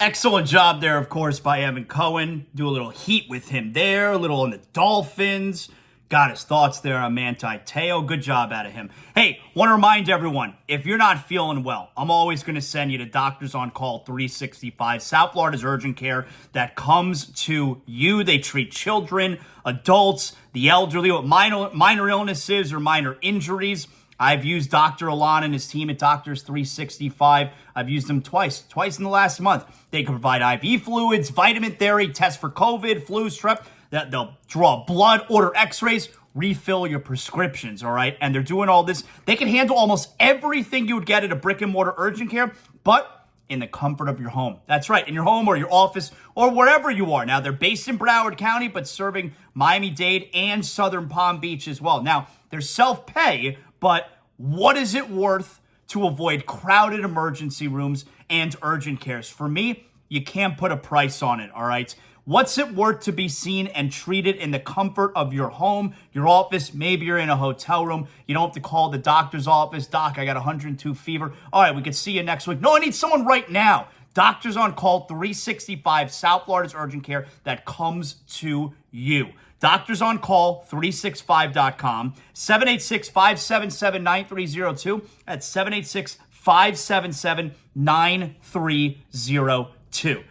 Excellent job there, of course, by Evan Cohen. Do a little heat with him there, a little on the Dolphins. Got his thoughts there on Manti Te'o. Good job out of him. Hey, want to remind everyone, if you're not feeling well, I'm always going to send you to Doctors on Call 365, South Florida's urgent care that comes to you. They treat children, adults, the elderly with minor illnesses or minor injuries. I've used Dr. Alon and his team at Doctors 365. I've used them twice in the last month. They can provide IV fluids, vitamin therapy, test for COVID, flu, strep. They'll draw blood, order x-rays, refill your prescriptions, all right? And they're doing all this. They can handle almost everything you would get at a brick and mortar urgent care, but in the comfort of your home. That's right, in your home or your office or wherever you are. Now, they're based in Broward County, but serving Miami-Dade and Southern Palm Beach as well. Now, they're self-pay, but what is it worth to avoid crowded emergency rooms and urgent cares? For me, you can't put a price on it, all right? What's it worth to be seen and treated in the comfort of your home, your office? Maybe you're in a hotel room. You don't have to call the doctor's office. Doc, I got 102 fever. All right, we can see you next week. No, I need someone right now. Doctors on Call 365, South Florida's urgent care that comes to you. Doctors on Call 365.com, 786-577-9302. That's 786-577-9302.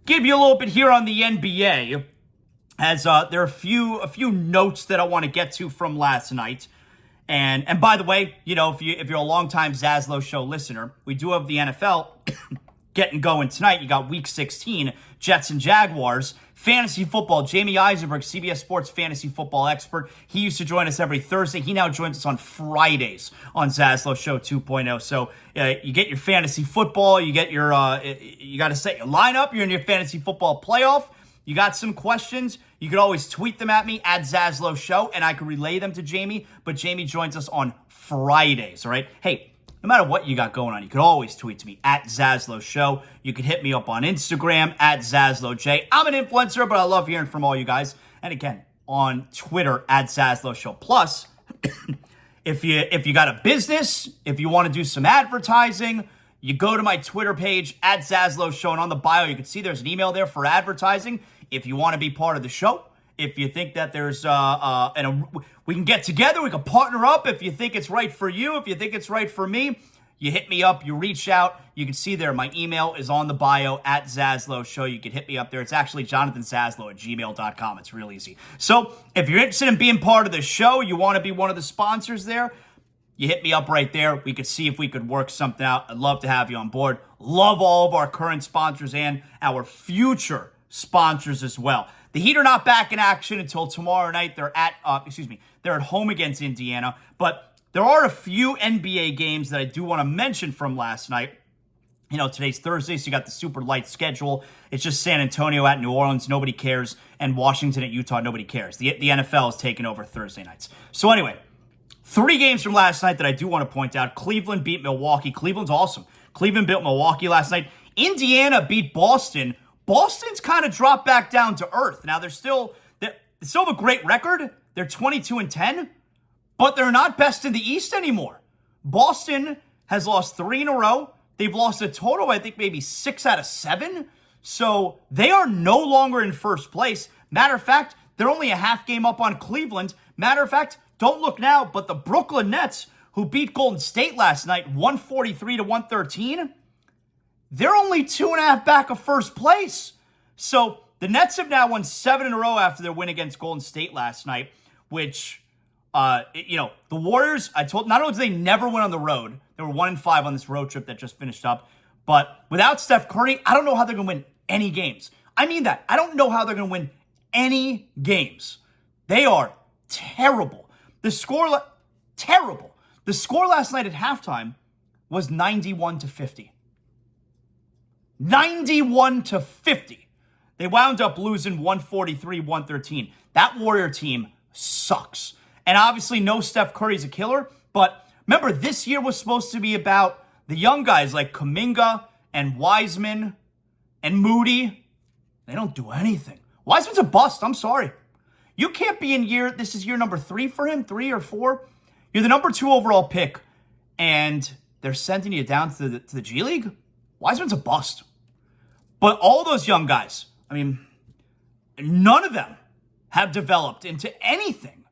Give you a little bit here on the NBA, as there are a few notes that I want to get to from last night. And by the way, you know, if you're a longtime ZASLOW Show listener, we do have the NFL getting going tonight. You got Week 16, Jets and Jaguars. Fantasy football, Jamie Eisenberg, CBS Sports fantasy football expert. He used to join us every Thursday. He now joins us on Fridays on ZASLOW Show 2.0. So you get your fantasy football. You get your, you got to set your lineup. You're in your fantasy football playoff. You got some questions. You could always tweet them at me at ZASLOW Show, and I could relay them to Jamie. But Jamie joins us on Fridays, all right? Hey, no matter what you got going on, you could always tweet to me at ZASLOW Show. You could hit me up on Instagram at ZASLOWJ. I'm an influencer, but I love hearing from all you guys. And again, on Twitter at ZASLOW Show. Plus, if you got a business, if you want to do some advertising, you go to my Twitter page at ZASLOW Show, and on the bio, you can see there's an email there for advertising. If you want to be part of the show, if you think that there's we can get together, we can partner up. If you think it's right for you, if you think it's right for me, you hit me up, you reach out. You can see there, my email is on the bio at ZASLOW Show. You can hit me up there. It's actually jonathanzaslow@gmail.com. It's real easy. So if you're interested in being part of the show, you want to be one of the sponsors there, you hit me up right there. We could see if we could work something out. I'd love to have you on board. Love all of our current sponsors and our future sponsors as well. The Heat are not back in action until tomorrow night. They're at home against Indiana. But there are a few NBA games that I do want to mention from last night. You know, today's Thursday, so you got the super light schedule. It's just San Antonio at New Orleans, nobody cares, and Washington at Utah, nobody cares. The NFL is taking over Thursday nights. So anyway, 3 games from last night that I do want to point out. Cleveland beat Milwaukee. Cleveland's awesome. Cleveland beat Milwaukee last night. Indiana beat Boston. Boston's kind of dropped back down to earth. Now, they still have a great record. They're 22-10, but they're not best in the East anymore. Boston has lost 3 in a row. They've lost a total, I think, maybe 6 out of 7. So they are no longer in first place. Matter of fact, they're only a half game up on Cleveland. Matter of fact, don't look now, but the Brooklyn Nets, who beat Golden State last night, 143-113, they're only 2.5 back of first place. So the Nets have now won 7 in a row after their win against Golden State last night, which, the Warriors, not only did they never win on the road, they were 1-5 on this road trip that just finished up, but without Steph Curry, I don't know how they're going to win any games. I mean that. I don't know how they're going to win any games. They are terrible. Terrible. The score last night at halftime was 91-50. 91-50. They wound up losing 143-113. That Warrior team sucks. And obviously, no Steph Curry's a killer. But remember, this year was supposed to be about the young guys like Kuminga and Wiseman and Moody. They don't do anything. Wiseman's a bust. I'm sorry. You can't be this is year number 3 for him, 3 or 4. You're the number 2 overall pick, and they're sending you down to the G League? Wiseman's a bust. But all those young guys, I mean, none of them have developed into anything.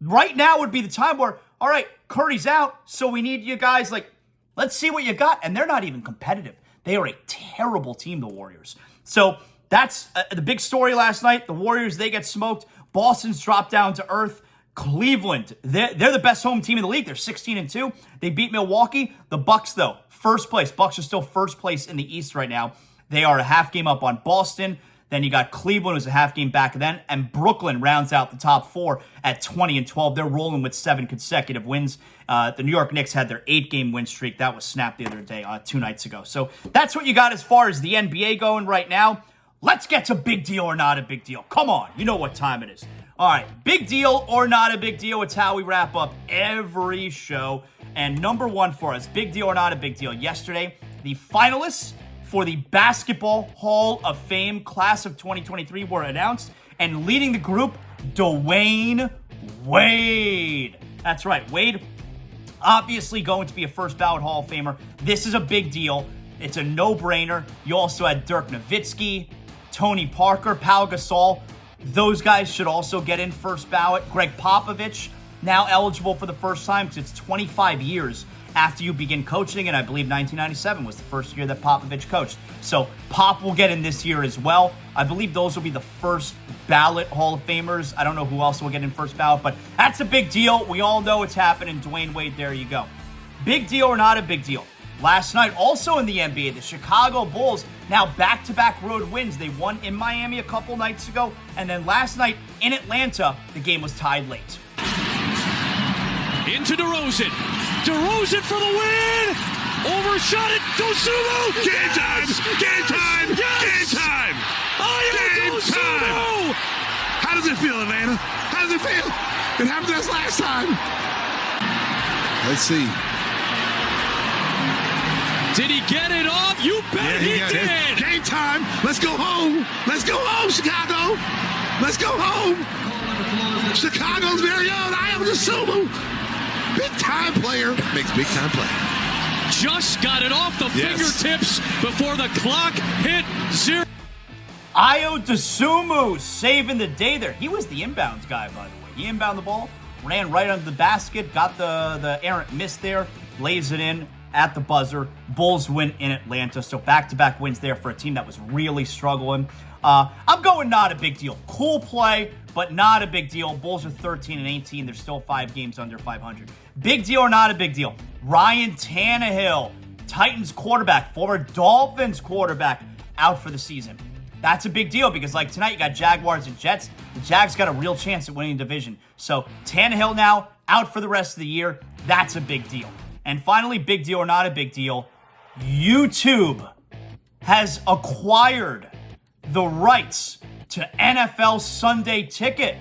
Right now would be the time where, all right, Curry's out, so we need you guys, like, let's see what you got. And they're not even competitive. They are a terrible team, the Warriors. So that's the big story last night. The Warriors, they get smoked. Boston's dropped down to earth. Cleveland, they're the best home team in the league. They're 16-2. They beat Milwaukee. The Bucks, though, first place. Bucks are still first place in the East right now. They are a half game up on Boston. Then you got Cleveland, who's a half game back then, and Brooklyn rounds out the top 4 at 20-12. They're rolling with 7 consecutive wins. The New York Knicks had their 8-game win streak. That was snapped the other day, 2 nights ago. So that's what you got as far as the NBA going right now. Let's get to big deal or not a big deal. Come on, you know what time it is. All right, big deal or not a big deal. It's how we wrap up every show. And number 1 for us, big deal or not a big deal. Yesterday, the finalists for the Basketball Hall of Fame class of 2023 were announced, and leading the group, Dwayne Wade. That's right, Wade, obviously going to be a first ballot Hall of Famer. This is a big deal. It's a no-brainer. You also had Dirk Nowitzki, Tony Parker, Pau Gasol. Those guys should also get in first ballot. Greg Popovich, now eligible for the first time because it's 25 years after you begin coaching, and I believe 1997 was the first year that Popovich coached. So Pop will get in this year as well. I believe those will be the first ballot Hall of Famers. I don't know who else will get in first ballot, but that's a big deal. We all know it's happening. Dwayne Wade, there you go. Big deal or not a big deal? Last night, also in the NBA, the Chicago Bulls, now back-to-back road wins. They won in Miami a couple nights ago, and then last night in Atlanta, the game was tied late. Into DeRozan. DeRozan for the win! Overshot it! Dosunmu! Game time! Game time! Yes! Game time! Game time! How does it feel, Atlanta? How does it feel? It happened to us last time. Let's see. Did he get it off? You bet he did! Game time! Let's go home! Let's go home, Chicago! Let's go home! Chicago's very own. I am Dosunmu. Big time player makes big time play. Just got it off the fingertips before the clock hit 0. Ayo Dosunmu saving the day there. He was the inbounds guy, by the way. He inbounded the ball, ran right under the basket, got the errant miss there, lays it in at the buzzer. Bulls win in Atlanta. So back-to-back wins there for a team that was really struggling. I'm going not a big deal. Cool play, but not a big deal. Bulls are 13-18. They're still 5 games under 500. Big deal or not a big deal? Ryan Tannehill, Titans quarterback, former Dolphins quarterback, out for the season. That's a big deal because, like tonight, you got Jaguars and Jets. The Jags got a real chance at winning the division. So Tannehill now out for the rest of the year. That's a big deal. And finally, big deal or not a big deal, YouTube has acquired the rights to NFL Sunday Ticket.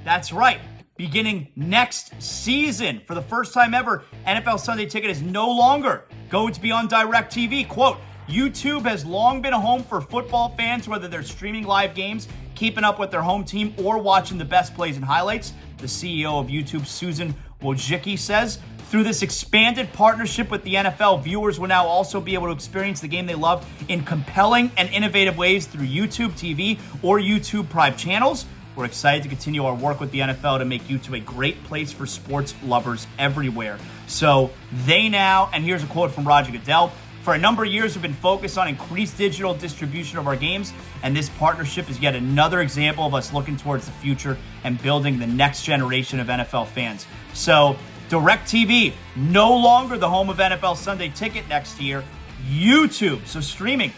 That's right. Beginning next season, for the first time ever, NFL Sunday Ticket is no longer going to be on DirecTV. Quote, YouTube has long been a home for football fans, whether they're streaming live games, keeping up with their home team, or watching the best plays and highlights. The CEO of YouTube, Susan Wojcicki, says, through this expanded partnership with the NFL, viewers will now also be able to experience the game they love in compelling and innovative ways through YouTube TV or YouTube Prime channels. We're excited to continue our work with the NFL to make YouTube a great place for sports lovers everywhere. So they now, and here's a quote from Roger Goodell, for a number of years, we've been focused on increased digital distribution of our games, and this partnership is yet another example of us looking towards the future and building the next generation of NFL fans. So DirecTV, no longer the home of NFL Sunday Ticket next year. YouTube, so streaming.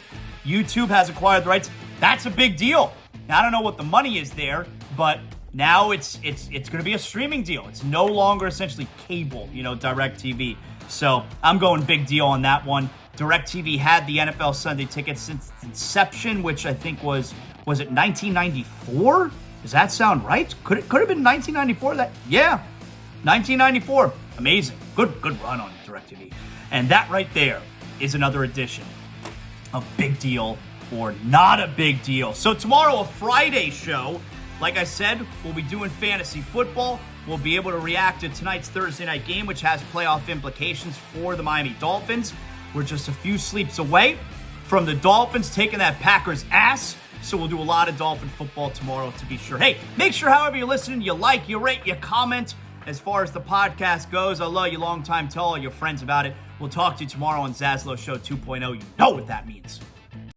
YouTube has acquired the rights. That's a big deal. Now, I don't know what the money is there, but now it's going to be a streaming deal. It's no longer essentially cable, DirecTV. So I'm going big deal on that one. DirecTV had the NFL Sunday Ticket since its inception, which I think was it 1994? Does that sound right? Could have been 1994? Yeah. 1994. Amazing. Good run on DirecTV. And that right there is another edition of Big Deal or Not a Big Deal. So tomorrow, a Friday show. Like I said, we'll be doing fantasy football. We'll be able to react to tonight's Thursday night game, which has playoff implications for the Miami Dolphins. We're just a few sleeps away from the Dolphins taking that Packers ass. So we'll do a lot of Dolphin football tomorrow to be sure. Hey, make sure however you're listening, you like, you rate, you comment. As far as the podcast goes, I love you long time. Tell all your friends about it. We'll talk to you tomorrow on ZASLOW Show 2.0. You know what that means.